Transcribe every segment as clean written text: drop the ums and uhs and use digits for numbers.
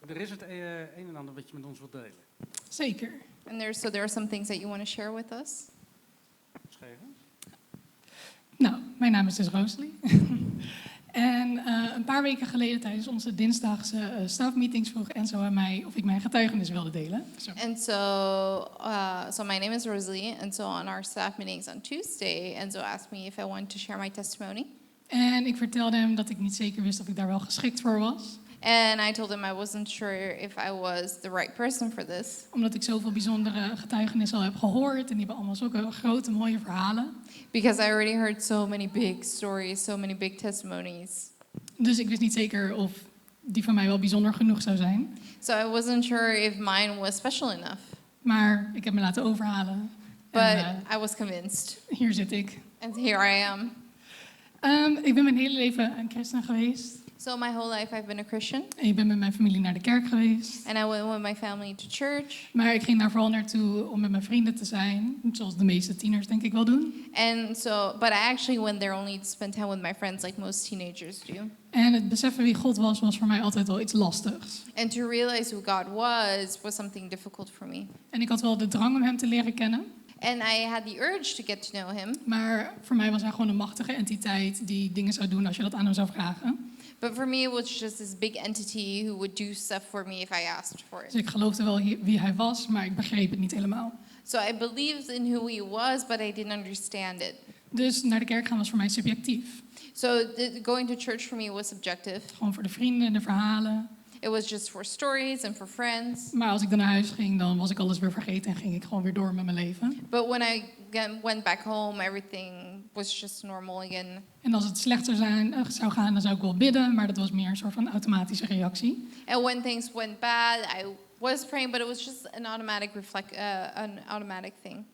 Er is het een en ander wat je met ons wilt delen. Zeker. And there are some things that you want to share with us. Schrijven? Nou, mijn naam is dus Rosalie. En een paar weken geleden tijdens onze dinsdagse stafmeetings vroeg Enzo aan mij of ik mijn getuigenis wilde delen. Zo. And so my name is Rosalie, and so on our staff meetings on Tuesday, Enzo asked me if I wanted to share my testimony. En ik vertelde hem dat ik niet zeker wist of ik daar wel geschikt voor was. And I told him I wasn't sure if I was the right person for this. Omdat ik zoveel bijzondere getuigenissen al heb gehoord. En die hebben allemaal zulke grote, mooie verhalen. Because I already heard so many big stories, so many big testimonies. Dus ik wist niet zeker of die van mij wel bijzonder genoeg zou zijn. So I wasn't sure if mine was special enough. Maar ik heb me laten overhalen. But En, I was convinced. hier zit ik. And here I am. Ik ben mijn hele leven een christen geweest. So my whole life I've been a Christian. En ik ben met mijn familie naar de kerk geweest. And I went with my family to church. Maar ik ging daar vooral naartoe om met mijn vrienden te zijn. Zoals de meeste tieners denk ik wel doen. But I actually went there only to spend time with my friends like most teenagers do. En het beseffen wie God was voor mij altijd wel iets lastigs. And to realize who God was something difficult for me. En ik had wel de drang om hem te leren kennen. And I had the urge to get to know him. Maar voor mij was hij gewoon een machtige entiteit die dingen zou doen als je dat aan hem zou vragen. But for me it was just this big entity who would do stuff for me if I asked for Dus it. ik geloofde wel wie hij was, maar ik begreep het niet helemaal. So I believed in who he was, but I didn't understand it. Dus naar de kerk gaan was voor mij subjectief. So going to church for me was subjective. Gewoon voor de vrienden en de verhalen. It was just for stories and for friends. Maar als ik dan naar huis ging, dan was ik alles weer vergeten en ging ik gewoon weer door met mijn leven. But when I went back home, everything was just normal again. En als het slecht zou gaan, dan zou ik wel bidden, maar dat was meer een soort van automatische reactie. And when things went bad, I was praying, but it was just an automatic thing.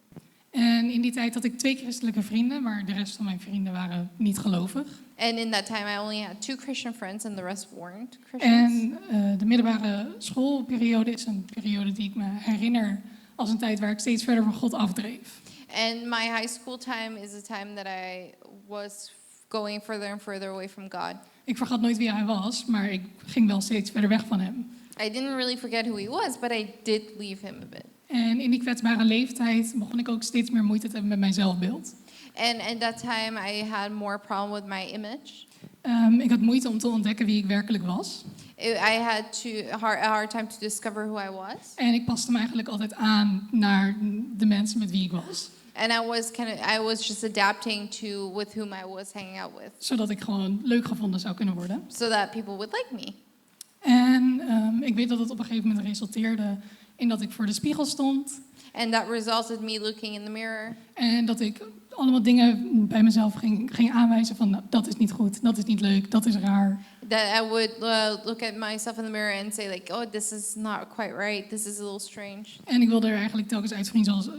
En in die tijd had ik 2 christelijke vrienden, maar de rest van mijn vrienden waren niet gelovig. And in that time, I only had 2 Christian friends, and the rest weren't Christians. En de middelbare schoolperiode is een periode die ik me herinner als een tijd waar ik steeds verder van God afdreef. And my high school time is a time that I was going further and further away from God. Ik vergat nooit wie hij was, maar ik ging wel steeds verder weg van hem. I didn't really forget who he was, but I did leave him a bit. En in die kwetsbare leeftijd begon ik ook steeds meer moeite te hebben met mijn zelfbeeld. And at that time, I had more problem with my image. Ik had moeite om te ontdekken wie ik werkelijk was. I had a hard time to discover who I was. En ik paste me eigenlijk altijd aan naar de mensen met wie ik was. And I was just adapting to with whom I was hanging out with. Zodat ik gewoon leuk gevonden zou kunnen worden. So that people would like me. En ik weet dat het op een gegeven moment resulteerde in dat ik voor de spiegel stond. And that resulted me looking in the mirror. En dat ik allemaal dingen bij mezelf ging aanwijzen van, nou, dat is niet goed, dat is niet leuk, dat is raar. That I would look at myself in the mirror and say like, oh, this is not quite right. This is a little strange. En ik wilde er eigenlijk telkens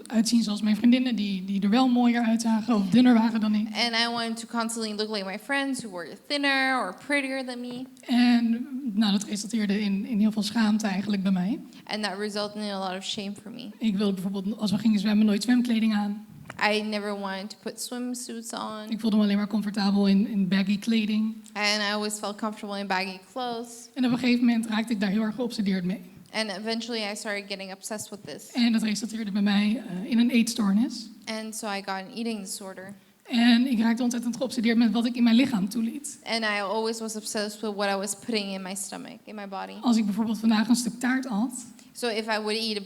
uitzien zoals mijn vriendinnen, die er wel mooier uitzagen of dunner waren dan ik. And I wanted to constantly look like my friends who were thinner or prettier than me. En nou, dat resulteerde in heel veel schaamte eigenlijk bij mij. And that resulted in a lot of shame for me. Ik wilde bijvoorbeeld, als we gingen zwemmen, nooit zwemkleding aan. I never wanted to put swimsuits on. Ik voelde me alleen maar comfortabel in baggy kleding. And I always felt comfortable in baggy clothes. En op een gegeven moment raakte ik daar heel erg geobsedeerd mee. And eventually I started getting obsessed with this. En dat resulteerde bij mij in een eetstoornis. And so I got an eating disorder. En ik raakte ontzettend geobsedeerd met wat ik in mijn lichaam toeliet. And I always was obsessed with what I was putting in my stomach, in my body. Als ik bijvoorbeeld vandaag een stuk taart at, So if I would eat a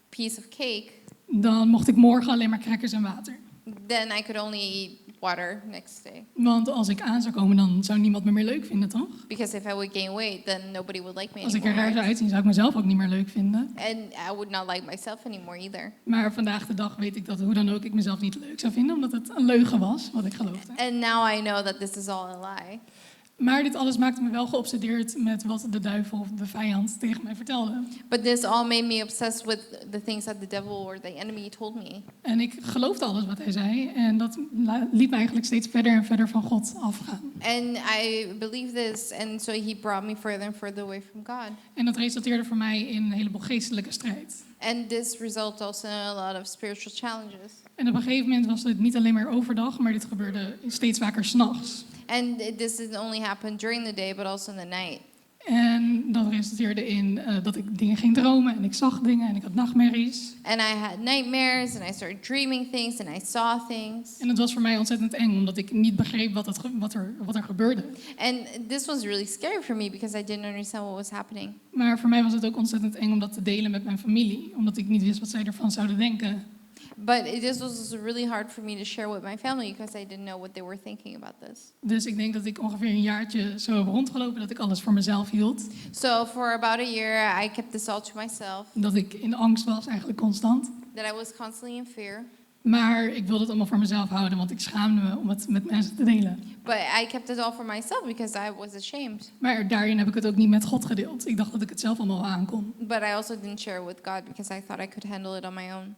piece of cake, dan mocht ik morgen alleen maar crackers en water. then I could only eat water next day. Want als ik aan zou komen, dan zou niemand me meer leuk vinden, toch? Because if I would gain weight, then nobody would like me Als ik er raar anymore. zou uitzien, zou ik mezelf ook niet meer leuk vinden. And I would not like myself anymore either. Maar vandaag de dag weet ik dat hoe dan ook ik mezelf niet leuk zou vinden, omdat het een leugen was, wat ik geloofde. And now I know that this is all a lie. Maar dit alles maakte me wel geobsedeerd met wat de duivel of de vijand tegen mij vertelde. But this all made me obsessed with the things that the devil or the enemy told me. En ik geloofde alles wat hij zei en dat liet me eigenlijk steeds verder en verder van God afgaan. And I believed this, and so he brought me further and further away from God. En dat resulteerde voor mij in een heleboel geestelijke strijd. And this resulted also in a lot of spiritual challenges. En op een gegeven moment was het niet alleen maar overdag, maar dit gebeurde steeds vaker 's nachts. And this didn't only happen during the day, but also in the night. En dat resulteerde in dat ik dingen ging dromen en ik zag dingen en ik had nachtmerries. And I had nightmares, and I started dreaming things, and I saw things. En het was voor mij ontzettend eng, omdat ik niet begreep wat er gebeurde. And this was really scary for me because I didn't understand what was happening. Maar voor mij was het ook ontzettend eng om dat te delen met mijn familie, omdat ik niet wist wat zij ervan zouden denken. But this was really hard for me to share with my family because I didn't know what they were thinking about this. Dus ik denk dat ik ongeveer een jaartje zo heb rondgelopen dat ik alles voor mezelf hield. So for about a year, I kept this all to myself. Dat ik in angst was, eigenlijk constant. That I was constantly in fear. Maar ik wilde het allemaal voor mezelf houden, want ik schaamde me om het met mensen te delen. But I kept it all for myself because I was ashamed. Maar daarin heb ik het ook niet met God gedeeld. Ik dacht dat ik het zelf allemaal aan kon. But I also didn't share it with God because I thought I could handle it on my own.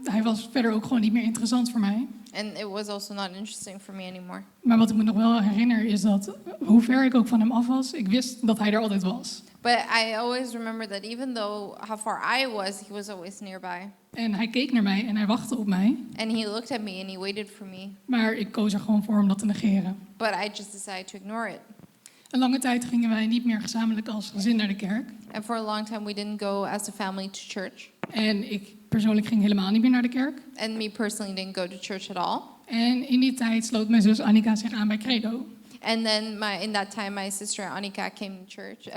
Hij was verder ook gewoon niet meer interessant voor mij. And it was also not interesting for me anymore. Maar wat ik me nog wel herinner is dat, hoe ver ik ook van hem af was, ik wist dat hij er altijd was. But I always remember that even though how far I was always nearby. En hij keek naar mij en hij wachtte op mij. And he looked at me and he waited for me. Maar ik koos er gewoon voor om dat te negeren. But I just decided to ignore it. Een lange tijd gingen wij niet meer gezamenlijk als gezin naar de kerk. And for a long time we didn't go as a family to church. En ik persoonlijk ging helemaal niet meer naar de kerk. And me personally didn't go to church at all. En in die tijd sloot mijn zus Annika zich aan bij Credo. And then in that time my sister Annika came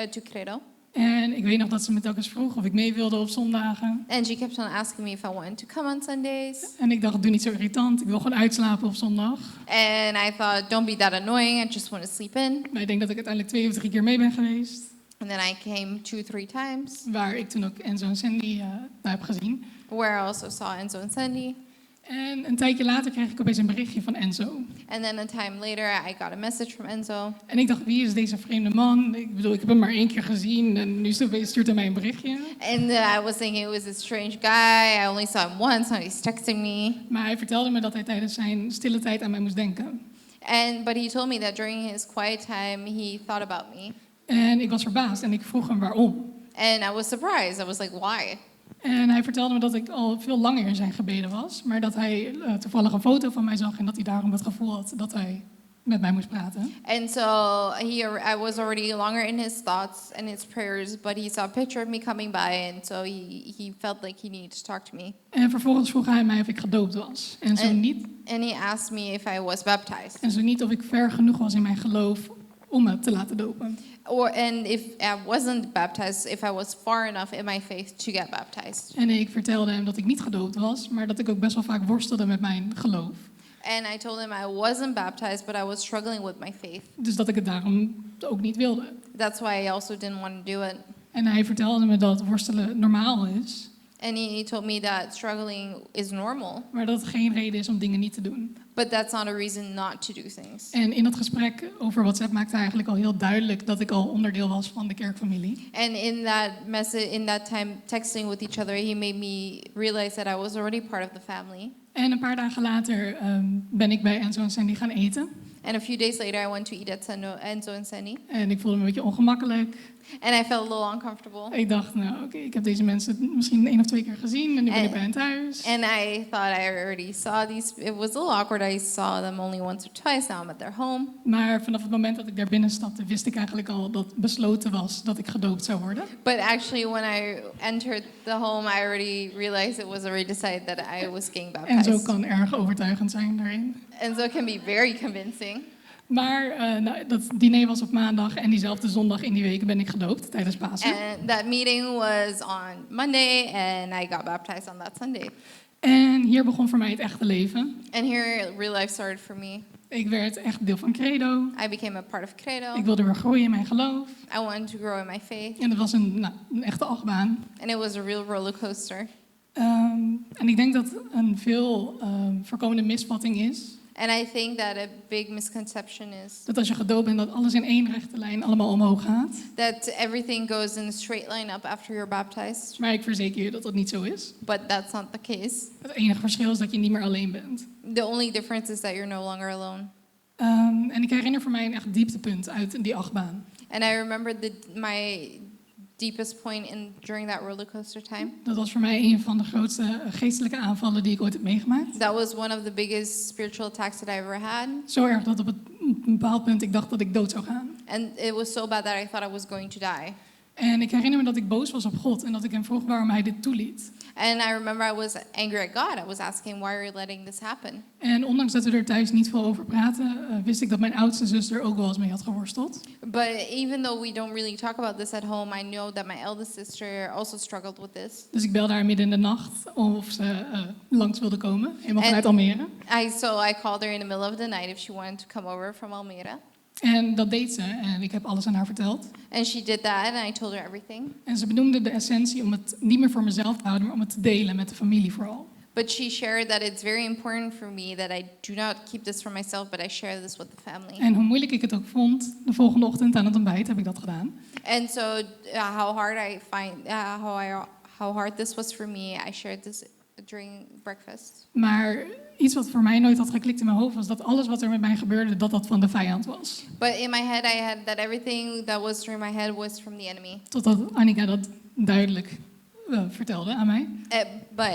to Credo. En ik weet nog dat ze me telkens vroeg of ik mee wilde op zondagen. And she kept on asking me if I wanted to come on Sundays. En ik dacht, doe niet zo irritant. Ik wil gewoon uitslapen op zondag. And I thought, don't be that annoying. I just want to sleep in. Maar ik denk dat ik uiteindelijk 2 of 3 keer mee ben geweest. And then I came 2-3 times. Waar ik toen ook Enzo en Sandy heb gezien. Where I also saw Enzo and Sandy. En een tijdje later kreeg ik opeens een berichtje van Enzo. And then a time later, I got a message from Enzo. En ik dacht, wie is deze vreemde man? Ik bedoel, ik heb hem maar 1 keer gezien en nu stuurt hij mij een berichtje. And I was thinking it was a strange guy. I only saw him once, now he's texting me. Maar hij vertelde me dat hij tijdens zijn stille tijd aan mij moest denken. But he told me that during his quiet time, he thought about me. En ik was verbaasd en ik vroeg hem waarom. And I was surprised. I was like, why? En hij vertelde me dat ik al veel langer in zijn gebeden was. Maar dat hij toevallig een foto van mij zag en dat hij daarom het gevoel had dat hij met mij moest praten. And so I was already longer in his thoughts and his prayers, but he saw a picture of me coming by, and so he felt like he needed to talk to me. En vervolgens vroeg hij mij of ik gedoopt was. En zo niet. And he asked me if I was baptized. En zo niet of ik ver genoeg was in mijn geloof om me te laten dopen. And if I wasn't baptized, if I was far enough in my faith to get baptized. En ik vertelde hem dat ik niet gedoopt was, maar dat ik ook best wel vaak worstelde met mijn geloof. And I told him I wasn't baptized, but I was struggling with my faith. Dus dat ik het daarom ook niet wilde. That's why I also didn't want to do it. En hij vertelde me dat worstelen normaal is. And he told me that struggling is normal. Maar dat het geen reden is om dingen niet te doen. But that's not a reason not to do things. En in dat gesprek over WhatsApp maakte hij eigenlijk al heel duidelijk dat ik al onderdeel was van de kerkfamilie. And in that message, in that time texting with each other, he made me realize that I was already part of the family. En een paar dagen later ben ik bij Enzo en Sandy gaan eten. And a few days later, I went to eat at Enzo and Sandy. En ik voelde me een beetje ongemakkelijk. And I felt a little uncomfortable. Ik dacht, nou oké, ik heb deze mensen misschien 1 of 2 keer gezien en nu ben ik bij hen thuis. And I thought I already saw these. It was a little awkward. I saw them only once or twice. Now I'm at their home. Maar vanaf het moment dat ik daar binnen stapte, wist ik eigenlijk al dat besloten was dat ik gedoopt zou worden. But actually, when I entered the home, I already realized it was already decided that I was getting En baptized. zo kan erg overtuigend zijn daarin. And so it can be very convincing. Maar dat diner was op maandag en diezelfde zondag in die week ben ik gedoopt tijdens Pasen. And that meeting was on Monday, and I got baptized on that Sunday. En hier begon voor mij het echte leven. And here, real life started for me. Ik werd echt deel van Credo. I became a part of Credo. Ik wilde weer groeien in mijn geloof. I wanted to grow in my faith. En het was een echte achtbaan. And it was a real roller coaster. En ik denk dat een veel voorkomende misvatting is And I think that a big misconception is dat als je gedoopt bent, dat alles in één rechte lijn allemaal omhoog gaat. that everything goes in a straight line up after you're baptized. Maar ik verzeker je dat dat niet zo is. But that's not the case. Het enige verschil is dat je niet meer alleen bent. The only difference is that you're no longer alone. En ik herinner voor mij een echt dieptepunt uit die achtbaan. And I remember my deepest point during that roller coaster time. Dat was voor mij een van de grootste geestelijke aanvallen die ik ooit heb meegemaakt. That was one of the biggest spiritual attacks that I ever had. Zo erg dat op een bepaald punt ik dacht dat ik dood zou gaan. And it was so bad that I thought I was going to die. En ik herinner me dat ik boos was op God en dat ik hem vroeg waarom hij dit toeliet. And I remember I was angry at God. I was asking, why are you letting this happen? En ondanks dat we er thuis niet veel over praten, wist ik dat mijn oudste zus er ook wel eens mee had geworsteld. But even though we don't really talk about this at home, I know that my eldest sister also struggled with this. Dus ik belde haar midden in de nacht of ze langs wilde komen, helemaal vanuit Almere. So I called her in the middle of the night if she wanted to come over from Almere. En dat deed ze en ik heb alles aan haar verteld. And she did that and I told her everything. En ze benoemde de essentie om het niet meer voor mezelf te houden, maar om het te delen met de familie vooral. But she shared that it's very important for me that I do not keep this for myself, but I share this with the family. En hoe moeilijk ik het ook vond, de volgende ochtend aan het ontbijt heb ik dat gedaan. And so how hard this was for me, I shared this during breakfast. Maar iets wat voor mij nooit had geklikt in mijn hoofd was dat alles wat er met mij gebeurde, dat van de vijand was. But in my head I had that everything that was through my head was from the enemy. Totdat Annika dat duidelijk vertelde aan mij. But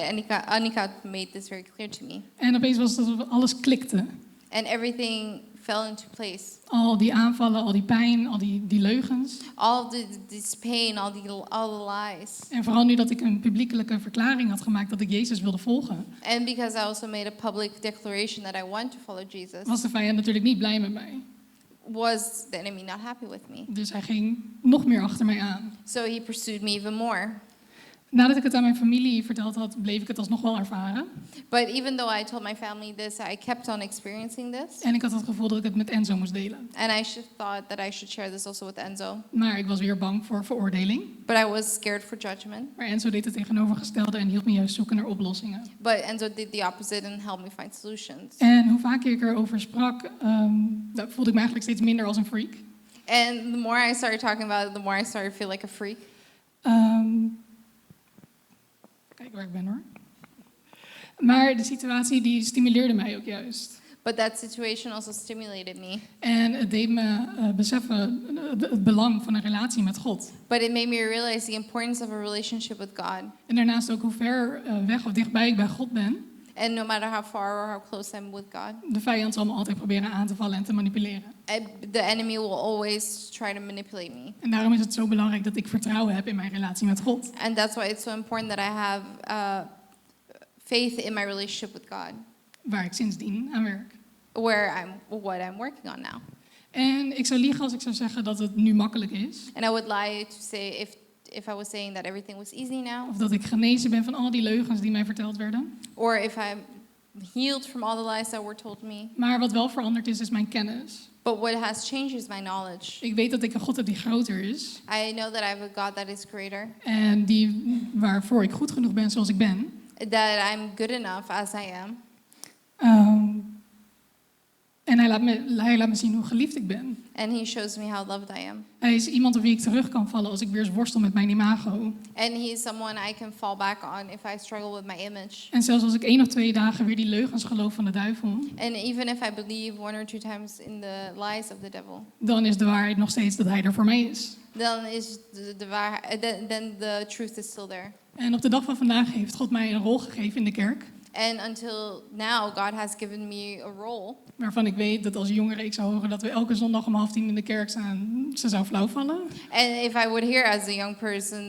Annika made this very clear to me. En opeens was het alsof alles klikte. And everything fell into place. Al die aanvallen, al die pijn, al die leugens. All of this pain, all the lies. En vooral nu dat ik een publiekelijke verklaring had gemaakt dat ik Jezus wilde volgen. And because I also made a public declaration that I want to follow Jesus. Was de vijand natuurlijk niet blij met mij. Was the enemy not happy with me? Dus hij ging nog meer achter mij aan. So he pursued me even more. Nadat ik het aan mijn familie verteld had, bleef ik het alsnog wel ervaren. But even though I told my family this, I kept on experiencing this. En ik had het gevoel dat ik het met Enzo moest delen. And I thought that I should share this also with Enzo. Maar ik was weer bang voor veroordeling. But I was scared for judgment. Maar Enzo deed het tegenovergestelde en hielp me juist zoeken naar oplossingen. But Enzo did the opposite and helped me find solutions. En hoe vaker ik erover sprak, voelde ik me eigenlijk steeds minder als een freak. And the more I started talking about it, the more I started to feel like a freak. Kijk waar ik ben hoor. Maar de situatie die stimuleerde mij ook juist. But that situation also stimulated me. En het deed me beseffen het belang van een relatie met God. But it made me realize the importance of a relationship with God. En daarnaast ook hoe ver weg of dichtbij ik bij God ben. And no matter how far or how close I'm with God. De vijand zal me altijd proberen aan te vallen en te manipuleren. The enemy will always try to manipulate me. En daarom is het zo belangrijk dat ik vertrouwen heb in mijn relatie met God. And that's why it's so important that I have faith in my relationship with God. Waar ik sindsdien aan werk. What I'm working on now. En ik zou liegen als ik zou zeggen dat het nu makkelijk is. And I would lie to say if I was saying that everything was easy now. Of dat ik genezen ben van al die leugens die mij verteld werden. Or if I'm healed from all the lies that were told me. Maar wat wel veranderd is mijn kennis. But what has changed is my knowledge. Ik weet dat ik een God heb die groter is. I know that I have a God that is greater. En waarvoor ik goed genoeg ben zoals ik ben. That I'm good enough as I am. En hij laat me zien hoe geliefd ik ben. And he shows me how loved I am. Hij is iemand op wie ik terug kan vallen als ik weer eens worstel met mijn imago. And he is someone I can fall back on if I struggle with my image. En zelfs als ik 1 of 2 dagen weer die leugens geloof van de duivel. And even if I believe 1 or 2 times in the lies of the devil. Dan is de waarheid nog steeds dat hij er voor mij is. Dan is then the truth is still there. En op de dag van vandaag heeft God mij een rol gegeven in de kerk. And until now, God has given me a role. Waarvan ik weet dat als jongere ik zou horen dat we elke zondag om 9:30 in de kerk staan, ze zou flauw vallen. And if I would hear as a young person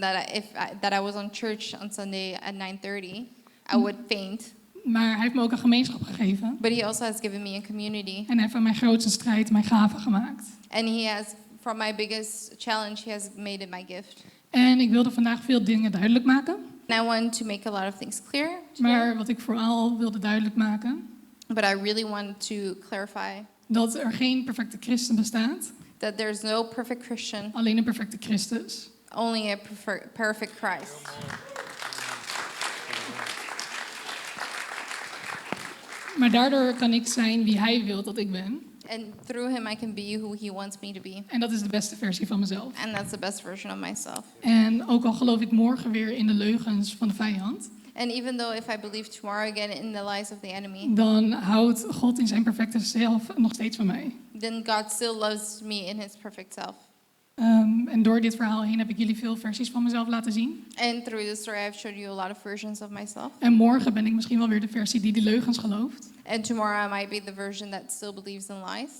that I was on church on Sunday at 9:30, I would faint. Maar hij heeft me ook een gemeenschap gegeven. But he also has given me a community. En hij heeft van mijn grootste strijd mijn gave gemaakt. And he has, from my biggest challenge, he has made it my gift. En ik wilde vandaag veel dingen duidelijk maken. And I want to make a lot of things clear. Maar wat ik vooral wilde duidelijk maken, But I really want to clarify dat er geen perfecte christen bestaat. that there's no perfect Christian, Alleen een perfecte Christus. only a perfect Christ. Maar daardoor kan ik zijn wie hij wil dat ik ben. And through him I can be who he wants me to be. En dat is de beste versie van mezelf. And that's the best version of myself. En ook al geloof ik morgen weer in de leugens van de vijand, And even though if I believe tomorrow again in the lies of the enemy, dan houdt God in zijn perfecte zelf nog steeds van mij. then God still loves me in his perfect self. En door dit verhaal heen heb ik jullie veel versies van mezelf laten zien. And through this story I've showed you a lot of versions of myself. En morgen ben ik misschien wel weer de versie die leugens gelooft. And tomorrow I might be the version that still believes in lies.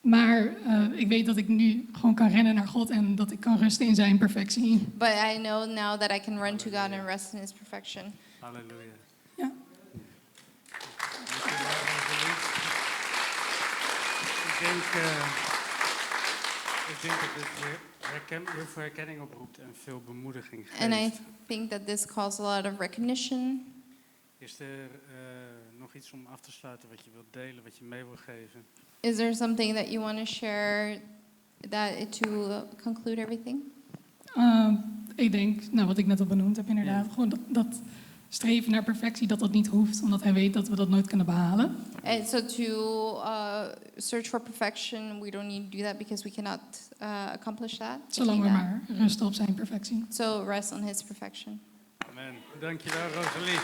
Maar ik weet dat ik nu gewoon kan rennen naar God en dat ik kan rusten in zijn perfectie. But I know now that I can run to God and rest in His perfection. Halleluja. Ja. Dankjewel, Rosalie. Ik denk dat dit heel veel herkenning oproept en veel bemoediging And I geeft. think that this caused a lot of recognition. Is er nog iets om af te sluiten wat je wilt delen, wat je mee wil geven? Is there something that you want to share to conclude everything? Ik denk, nou, wat ik net al benoemd heb inderdaad, gewoon dat streven naar perfectie, dat niet hoeft, omdat hij weet dat we dat nooit kunnen behalen. And so to search for perfection, we don't need to do that because we cannot accomplish that. Zolang we maar rusten op zijn perfectie. So rest on His perfection. Amen. Dankjewel, Rosalie.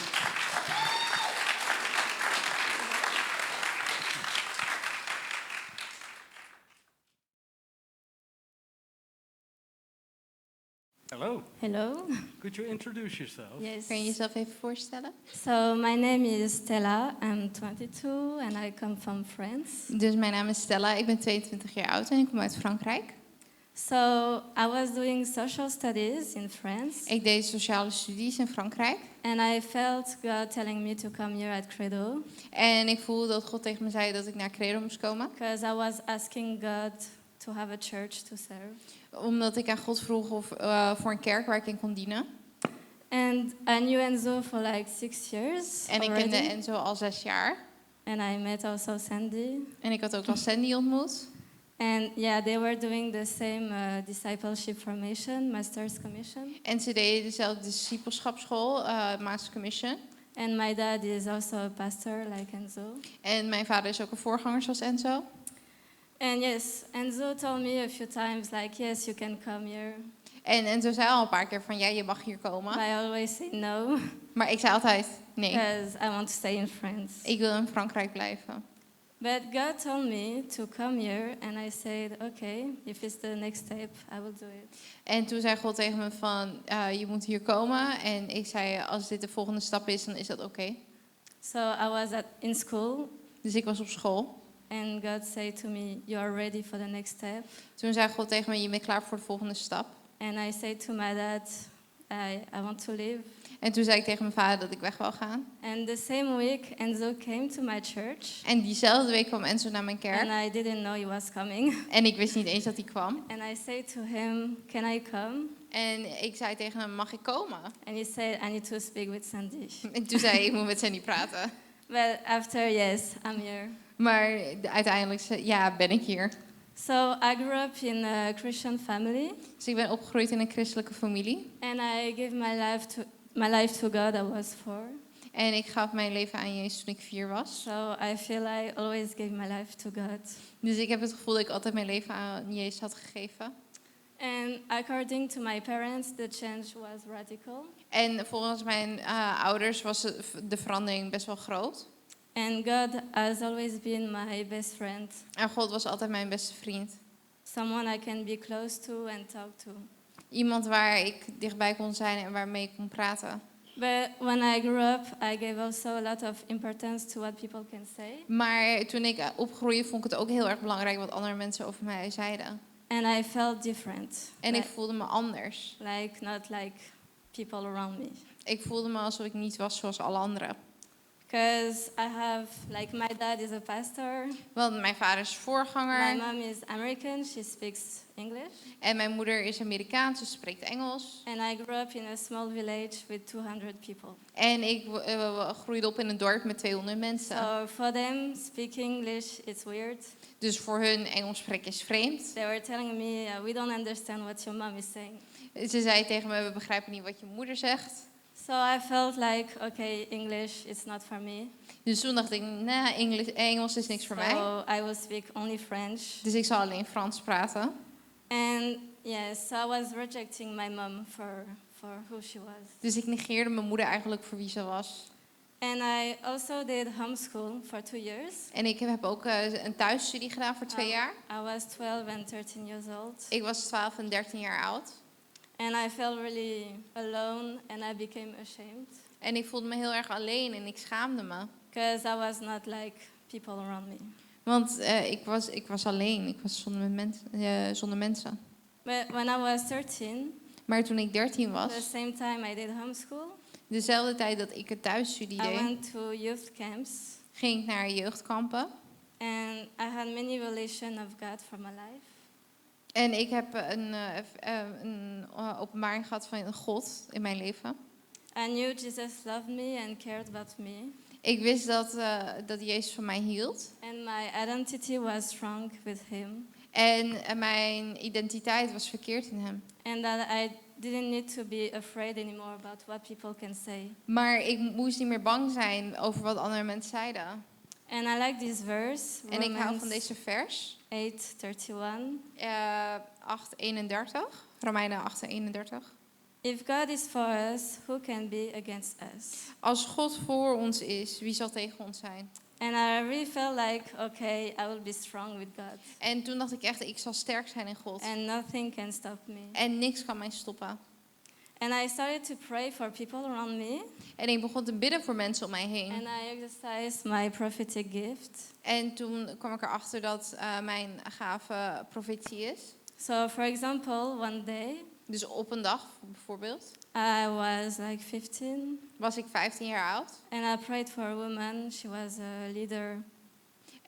Hello. Hello. Could you introduce yourself? Yes. Kan je jezelf even voorstellen? So my name is Stella. I'm 22 and I come from France. Dus mijn naam is Stella, ik ben 22 jaar oud en ik kom uit Frankrijk. So I was doing social studies in France Ik deed sociale studies in Frankrijk. and I felt God telling me to come here at Credo En ik voelde dat God tegen me zei dat ik naar Credo moest komen. because I was asking God to have a church to serve. Omdat ik aan God vroeg voor een kerk waar ik in kon dienen. And I knew Enzo for like 6 years En ik already. kende Enzo al 6 jaar. And I met also Sandy. En ik had ook al Sandy ontmoet. And yeah, they were doing the same discipleship formation, master's commission. En ze deden dezelfde discipelschapsschool, Master Commission. And my dad is also a pastor like Enzo. En mijn vader is ook een voorganger zoals Enzo. And yes, Enzo told me a few times like, yes, you can come here. En Enzo zei al een paar keer van, ja, je mag hier But komen. I always say no, Maar ik zei altijd, nee, because I want to stay in France. ik wil in Frankrijk blijven. But God told me to come here, and I said, okay, if it's the next step, I will do it. En toen zei God tegen me van, je moet hier komen. En ik zei, als dit de volgende stap is, dan is dat oké. So I was in school, Dus ik was op school. and God said to me, you are ready for the next step. Toen zei God tegen me, je bent klaar voor de volgende stap. And I said to my dad, I want to leave. En toen zei ik tegen mijn vader dat ik weg wou gaan. And the same week, Enzo came to my church. En diezelfde week kwam Enzo naar mijn kerk. And I didn't know he was coming. En ik wist niet eens dat hij kwam. And I said to him, can I come? En ik zei tegen hem, mag ik komen? And he said, I need to speak with Sandy. En toen zei hij, ik moet met Sandy praten. But after, yes, I'm here. Maar uiteindelijk, ja, ben ik hier. So I grew up in a Christian family. Dus ik ben opgegroeid in een christelijke familie. And I gave my life to God. I was 4. En ik gaf mijn leven aan Jezus toen ik 4 was. So I feel I always gave my life to God. Dus ik heb het gevoel dat ik altijd mijn leven aan Jezus had gegeven. And according to my parents, the change was radical. En volgens mijn ouders was de verandering best wel groot. And God has always been my best friend. En God was altijd mijn beste vriend. Someone I can be close to and talk to. Iemand waar ik dichtbij kon zijn en waarmee ik kon praten. But when I grew up, I gave also a lot of importance to what people can say. Maar toen ik opgroeide vond ik het ook heel erg belangrijk wat andere mensen over mij zeiden. And I felt different. En ik voelde me anders. Not like people around me. Ik voelde me alsof ik niet was zoals alle anderen. Because I have, like, my dad is a pastor. Want mijn vader is voorganger. My mom is American, she speaks English. En mijn moeder is Amerikaans, ze spreekt Engels. And I grew up in a small village with 200 people. En ik groeide op in een dorp met 200 mensen. So for them, speaking English, it's weird. Dus voor hun Engels spreken is vreemd. They were telling me, we don't understand what your mom is saying. Ze zei tegen me, we begrijpen niet wat je moeder zegt. So I felt like, okay, English, it's not for me. Dus toen dacht ik, nee, Engels is niks voor mij. So I will speak only French. Dus ik zal alleen Frans praten. And yes, so I was rejecting my mom for who she was. Dus ik negeerde mijn moeder eigenlijk voor wie ze was. And I also did homeschool for 2 years. En ik heb ook een thuisstudie gedaan voor 2 jaar. I was 12 and 13 years old. Ik was 12 en 13 jaar oud. And I felt really alone and I became ashamed. En ik voelde me heel erg alleen en ik schaamde me. Because I was not like people around me. Want ik was alleen. Ik was zonder mensen. But when I was 13, Maar toen ik 13 the was, same time I did homeschool, dezelfde tijd dat ik het thuisstudie I deed, went to youth camps. ging ik naar jeugdkampen. And I had many revelation of God for my life. En ik heb een openbaring gehad van God in mijn leven. I knew Jesus loved me and cared about me. Ik wist dat Jezus van mij hield. And my identity was strong with him. En mijn identiteit was verkeerd in hem. And that I didn't need to be afraid anymore about what people can say. Maar ik moest niet meer bang zijn over wat andere mensen zeiden. And I like this verse, En ik hou van deze vers. 8:31. 8:31. Romeinen 8:31. If God is for us, who can be against us? Als God voor ons is, wie zal tegen ons zijn? And I really felt like, okay, I will be strong with God. En toen dacht ik echt, ik zal sterk zijn in God. And nothing can stop me. En niks kan mij stoppen. And I started to pray for people around me. En ik begon te bidden voor mensen om mij heen. And I exercised my prophetic gift. En toen kwam ik erachter dat mijn gave profetie is. So, for example, one day, Dus op een dag bijvoorbeeld, I was like 15. was ik 15 jaar oud. And I prayed for a woman. She was a leader.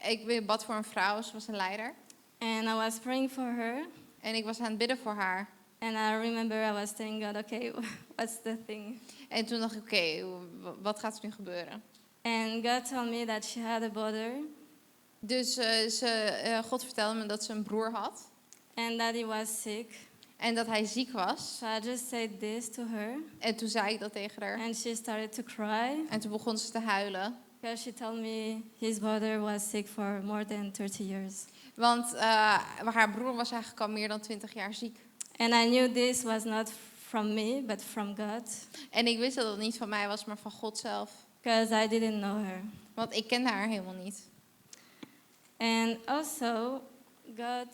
Ik bad voor een vrouw, ze was een leider. And I was praying for her. En ik was aan het bidden voor haar. And I remember I was telling God, okay, what's the thing? En toen dacht ik, oké, wat gaat er nu gebeuren? And God told me that she had a brother. Dus God vertelde me dat ze een broer had. And that he was sick. En dat hij ziek was. So I just said this to her. En toen zei ik dat tegen haar. And she started to cry. En toen begon ze te huilen. Because she told me his brother was sick for more than 30 years. Want haar broer was eigenlijk al meer dan 20 jaar ziek. And I knew this was not from me, but from God. En ik wist dat het niet van mij was, maar van God zelf. Because I didn't know her. Want ik kende haar helemaal niet. And also, God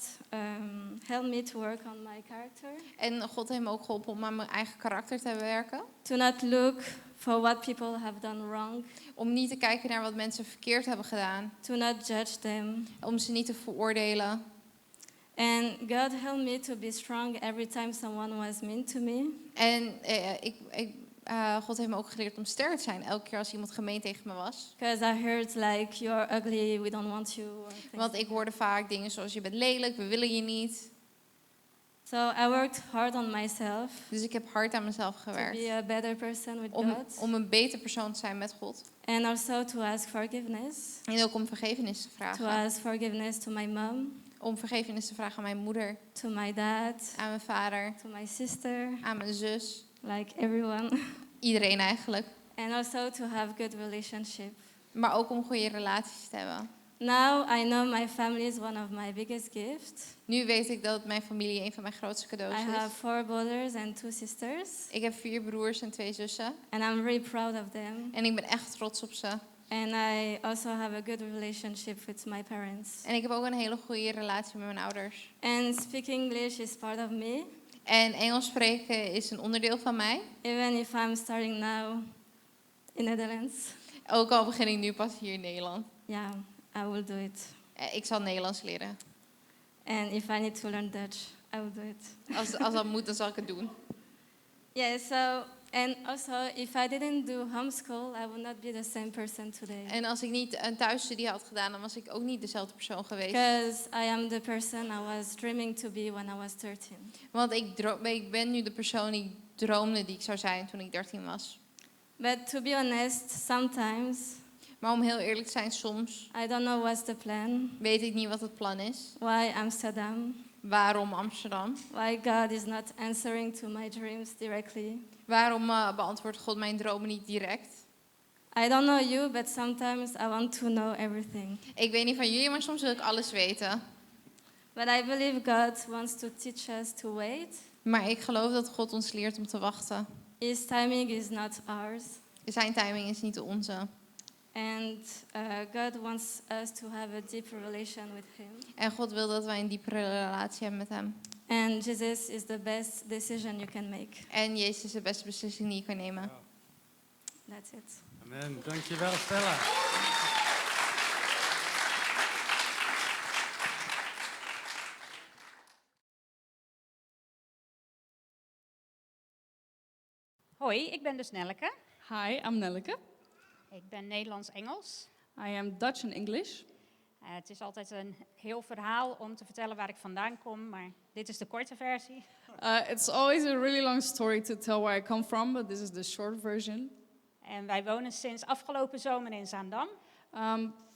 helped me to work on my character. En God heeft me ook geholpen om aan mijn eigen karakter te werken. To not look for what people have done wrong. Om niet te kijken naar wat mensen verkeerd hebben gedaan. To not judge them. Om ze niet te veroordelen. And God helped me to be strong every time someone was mean to me. En God heeft me ook geleerd om sterk te zijn elke keer als iemand gemeen tegen me was. Because I heard like, you're ugly, we don't want you. Want ik hoorde vaak dingen zoals je bent lelijk, we willen je niet. So I worked hard on myself. Dus ik heb hard aan mezelf To gewerkt. be a better person with God. Om een beter persoon te zijn met God. And also to ask forgiveness. En ook om vergiffenis te To vragen. ask forgiveness to my mom. Om vergiffenis te vragen aan mijn moeder. To my dad. Aan mijn vader. To my sister. Aan mijn zus. Like everyone. Iedereen eigenlijk. And also to have good relationship. Maar ook om goede relaties te hebben. Now I know my family is one of my biggest gifts. Nu weet ik dat mijn familie een van mijn grootste cadeaus I have is. 4 brothers and 2 sisters. Ik heb 4 broers en 2 zussen. And I'm really proud of them. En ik ben echt trots op ze. And I also have a good relationship with my parents. En ik heb ook een hele goede relatie met mijn ouders. And speaking English is part of me. En Engels spreken is een onderdeel van mij. Even if I'm starting now in Netherlands. Ook al begin ik nu pas hier in Nederland. Yeah, I will do it. Ik zal Nederlands leren. And if I need to learn Dutch, I will do it. Als dat moet, dan zal ik het doen. Yeah, so, and also, if I didn't do homeschool, I would not be the same person today. En als ik niet een thuisstudie had gedaan, dan was ik ook niet dezelfde persoon geweest. Because I am the person I was dreaming to be when I was 13. Want ik ben nu de persoon die ik droomde die ik zou zijn toen ik 13 was. But to be honest, sometimes Maar om heel eerlijk te zijn, soms I don't know what's the plan. weet ik niet wat het plan is. Why Amsterdam? Waarom Amsterdam? Why God is not answering to my dreams directly? Waarom beantwoordt God mijn dromen niet direct? I don't know you, but sometimes I want to know everything. Ik weet niet van jullie, maar soms wil ik alles weten. But I believe God wants to teach us to wait. Maar ik geloof dat God ons leert om te wachten. His timing is not ours. Zijn timing is niet de onze. And God wants us to have a deeper relation with Him. En God wil dat wij een diepere relatie hebben met hem. And Jesus is the best decision you can make. En Jezus is de beste beslissing die je kan nemen. That's it. Amen. Dankjewel, Stella. Hoi, ik ben dus Nelleke. Hi, I'm Nelleke. Ik ben Nederlands-Engels. I am Dutch and English. Het is altijd een heel verhaal om te vertellen waar ik vandaan kom, maar dit is de korte versie. It's always a really long story to tell where I come from, but this is the short version. En wij wonen sinds afgelopen zomer in Zaandam.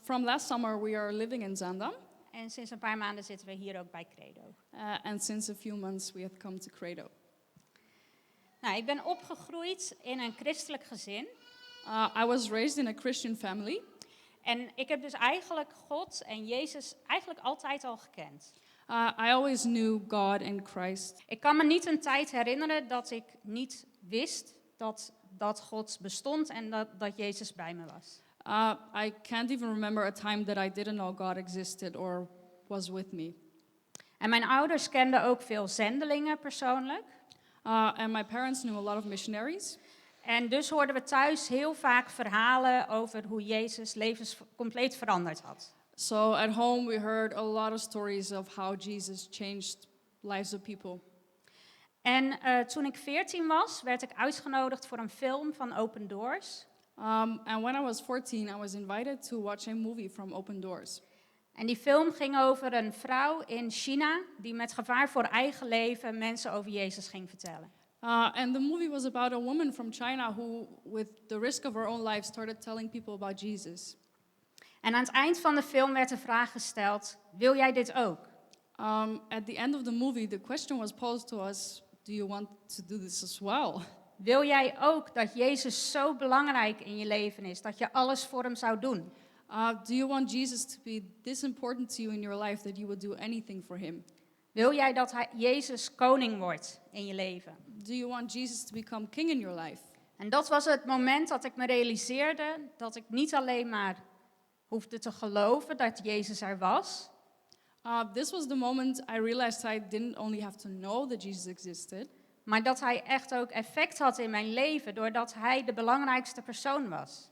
From last summer, we are living in Zaandam. En sinds een paar maanden zitten we hier ook bij Credo. And since a few months, we have come to Credo. Nou, ik ben opgegroeid in een christelijk gezin. I was raised in a Christian family. En ik heb dus eigenlijk God en Jezus eigenlijk altijd al gekend. I always knew God and Christ. Ik kan me niet een tijd herinneren dat ik niet wist dat God bestond en dat Jezus bij me was. I can't even remember a time that I didn't know God existed or was with me. En mijn ouders kenden ook veel zendelingen persoonlijk. And my parents knew a lot of missionaries. En dus hoorden we thuis heel vaak verhalen over hoe Jezus levens compleet veranderd had. So at home we heard a lot of stories of how Jesus changed lives of people. En toen ik 14 was, werd ik uitgenodigd voor een film van Open Doors. And when I was 14, I was invited to watch a movie from Open Doors. En die film ging over een vrouw in China die met gevaar voor eigen leven mensen over Jezus ging vertellen. And the movie was about a woman from China who, with the risk of her own life, started telling people about Jesus. En aan het eind van de film werd de vraag gesteld, wil jij dit ook? At the end of the movie, the question was posed to us, do you want to do this as well? Wil jij ook dat Jezus zo belangrijk in je leven is, dat je alles voor hem zou doen? Do you want Jesus to be this important to you in your life that you would do anything for him? Wil jij dat Jezus koning wordt in je leven? Do you want Jesus to become king in your life? En dat was het moment dat ik me realiseerde dat ik niet alleen maar hoefde te geloven dat Jezus er was. This was the moment I realized I didn't only have to know that Jesus existed, Maar dat hij echt ook effect had in mijn leven, doordat hij de belangrijkste persoon was.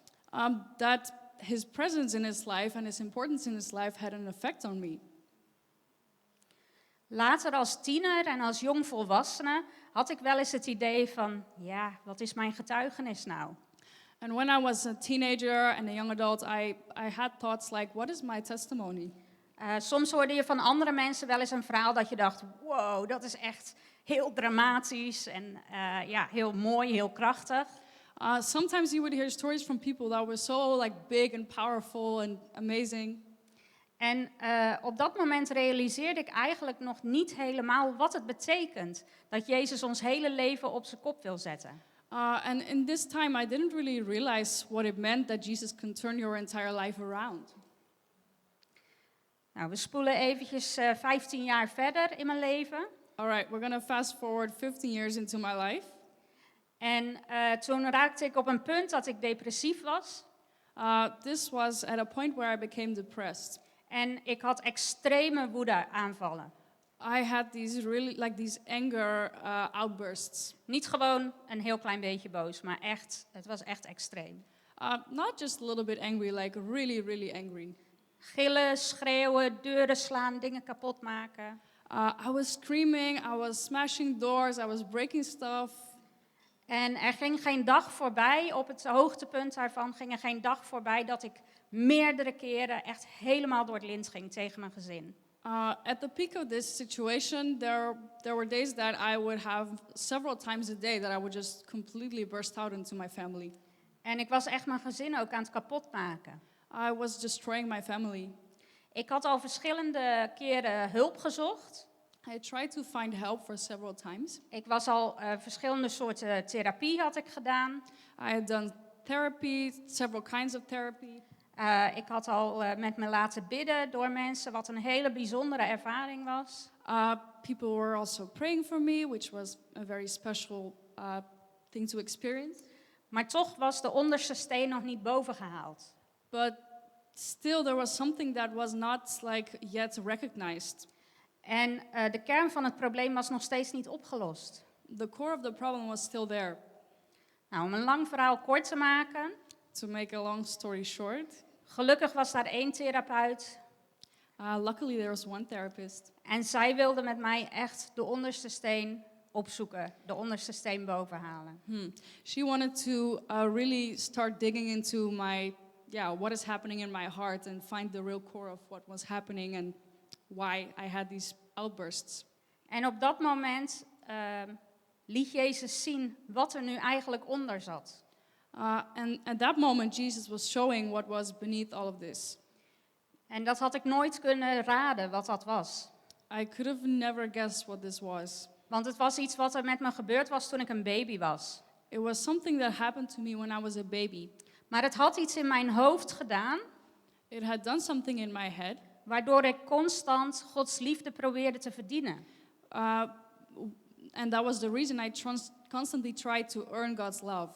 that his presence in his life and his importance in his life had an effect on me. Later als tiener en als jongvolwassene had ik wel eens het idee van, ja, wat is mijn getuigenis nou? And when I was a teenager and a young adult, I had thoughts like, what is my testimony? Soms hoorde je van andere mensen wel eens een verhaal dat je dacht, wow, dat is echt heel dramatisch en heel mooi, heel krachtig. Sometimes you would hear stories from people that were so like big and powerful and amazing. En op dat moment realiseerde ik eigenlijk nog niet helemaal wat het betekent dat Jezus ons hele leven op zijn kop wil zetten. And in this time, I didn't really realize what it meant that Jesus can turn your entire life around. Nou, we spoelen eventjes 15 jaar verder in mijn leven. All right, we're going to fast forward 15 years into my life. En toen raakte ik op een punt dat ik depressief was. This was at a point where I became depressed. En ik had extreme woede-aanvallen. I had these anger outbursts. Niet gewoon een heel klein beetje boos, maar echt, het was echt extreem. Not just a little bit angry, like really, really angry. Gillen, schreeuwen, deuren slaan, dingen kapot maken. I was screaming, I was smashing doors, I was breaking stuff. En er ging geen dag voorbij, op het hoogtepunt daarvan ging er geen dag voorbij dat ik meerdere keren echt helemaal door het lint ging tegen mijn gezin. At the peak of this situation, there were days that I would have several times a day that I would just completely burst out into my family. En ik was echt mijn gezin ook aan het kapotmaken. I was destroying my family. Ik had al verschillende keren hulp gezocht. I tried to find help for several times. Ik was al verschillende soorten therapie had ik gedaan. I had done therapy, several kinds of therapy. Ik had al met me laten bidden door mensen, wat een hele bijzondere ervaring was. People were also praying for me, which was a very special thing to experience. Maar toch was de onderste steen nog niet boven gehaald. But still there was something that was not yet recognized. En de kern van het probleem was nog steeds niet opgelost. The core of the problem was still there. Nou, om een lang verhaal kort te maken. To make a long story short. Gelukkig was daar 1 therapeut. Luckily there was one therapist. En zij wilde met mij echt de onderste steen opzoeken, de onderste steen bovenhalen. She wanted to really start digging into what is happening in my heart and find the real core of what was happening and why I had these outbursts. En op dat moment liet Jezus zien wat er nu eigenlijk onder zat. And at that moment, Jesus was showing what was beneath all of this. En dat had ik nooit kunnen raden wat dat was. I could have never guessed what this was. Want het was iets wat er met me gebeurd was toen ik een baby was. It was something that happened to me when I was a baby. Maar het had iets in mijn hoofd gedaan, It had done something in my head, waardoor ik constant Gods liefde probeerde te verdienen. and that was the reason I constantly tried to earn God's love.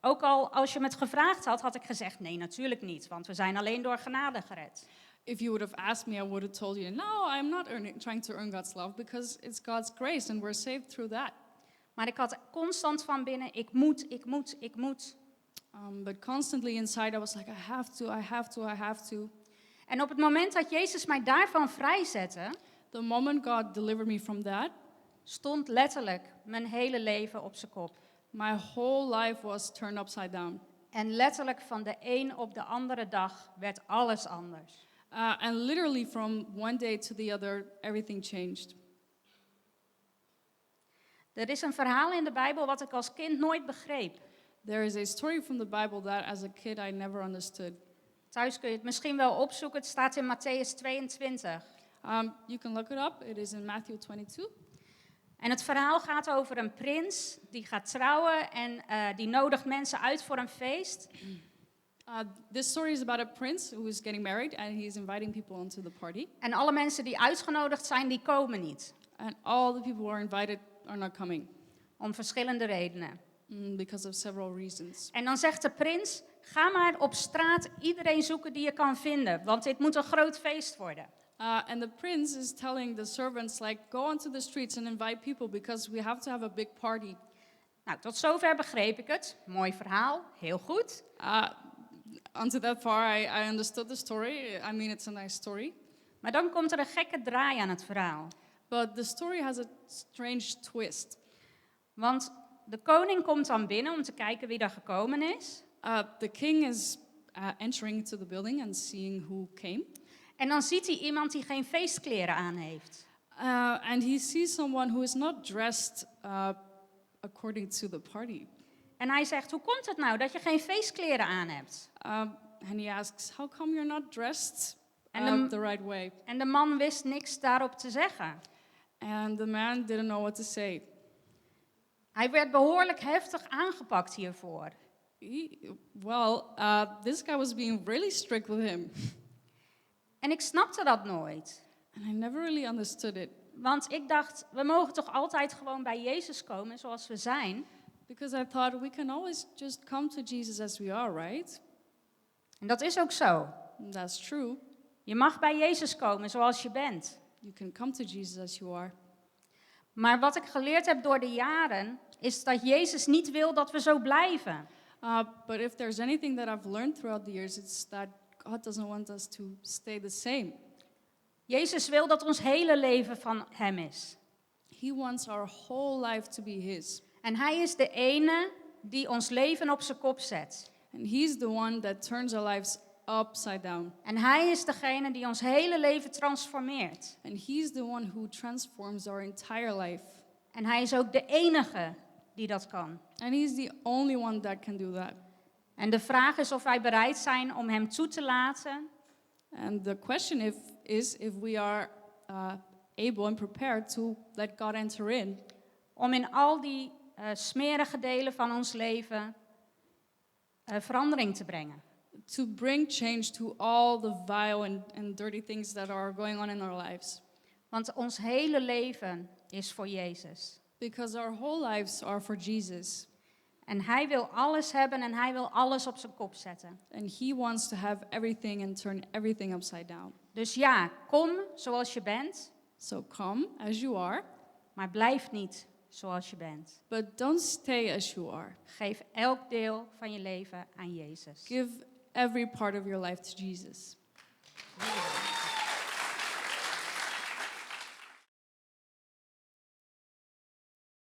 Ook al als je me het gevraagd had, had ik gezegd, nee, natuurlijk niet, want we zijn alleen door genade gered. If you would have asked me, I would have told you, no, I'm not trying to earn God's love because it's God's grace and we're saved through that. Maar ik had constant van binnen, ik moet. But constantly inside I was like, I have to. En op het moment dat Jezus mij daarvan vrijzette, The moment God delivered me from that, stond letterlijk mijn hele leven op zijn kop. my whole life was turned upside down. En letterlijk van de een op de andere dag werd alles anders. And literally from one day to the other, everything changed. Er is een verhaal in de Bijbel wat ik als kind nooit begreep. There is a story from the Bible that as a kid I never understood. Thuis kun je het misschien wel opzoeken, het staat in Mattheüs 22. You can look it up. It is in Matthew 22. En het verhaal gaat over een prins die gaat trouwen en die nodigt mensen uit voor een feest. This story is about a prince who is getting married and he's inviting people onto the party. En alle mensen die uitgenodigd zijn, die komen niet. And all the people who are invited are not coming Om verschillende redenen. because of several reasons. En dan zegt de prins, ga maar op straat iedereen zoeken die je kan vinden, want dit moet een groot feest worden. And the prince is telling the servants, like, go onto the streets and invite people because we have to have a big party. Nou, tot zover begreep ik het. Mooi verhaal, heel goed. Until that far, I understood the story. I mean, it's a nice story. Maar dan komt er een gekke draai aan het verhaal. But the story has a strange twist. Want de koning komt dan binnen om te kijken wie er gekomen is. The king is entering into the building and seeing who came. En dan ziet hij iemand die geen feestkleren aan heeft. And he sees someone who is not dressed according to the party. En hij zegt, hoe komt het nou dat je geen feestkleren aan hebt? And he asks, how come you're not dressed the right way? En de man wist niks daarop te zeggen. And the man didn't know what to say. Hij werd behoorlijk heftig aangepakt hiervoor. This guy was being really strict with him. En ik snapte dat nooit. And I never really understood it. Want ik dacht, we mogen toch altijd gewoon bij Jezus komen zoals we zijn? Because I thought we can always just come to Jesus as we are, right? En dat is ook zo. That's true. Je mag bij Jezus komen zoals je bent. You can come to Jesus as you are. Maar wat ik geleerd heb door de jaren, is dat Jezus niet wil dat we zo blijven. But if there's anything that I've learned throughout the years, it's that God doesn't want us to stay the same. Jezus wil dat ons hele leven van hem is. He wants our whole life to be His. En hij is de ene die ons leven op zijn kop zet. And He's the one that turns our lives upside down. En hij is degene die ons hele leven transformeert. And He's the one who transforms our entire life. En hij is ook de enige die dat kan. And He's the only one that can do that. En de vraag is of wij bereid zijn om hem toe te laten. And the question is if we are able and prepared to let God enter in. Om in al die smerige delen van ons leven verandering te brengen. To bring change to all the vile and dirty things that are going on in our lives. Want ons hele leven is voor Jezus. Because our whole lives are for Jesus. En hij wil alles hebben en hij wil alles op zijn kop zetten. And He wants to have everything and turn everything upside down. Dus ja, kom zoals je bent. So come as you are. Maar blijf niet zoals je bent. But don't stay as you are. Geef elk deel van je leven aan Jezus. Give every part of your life to Jesus.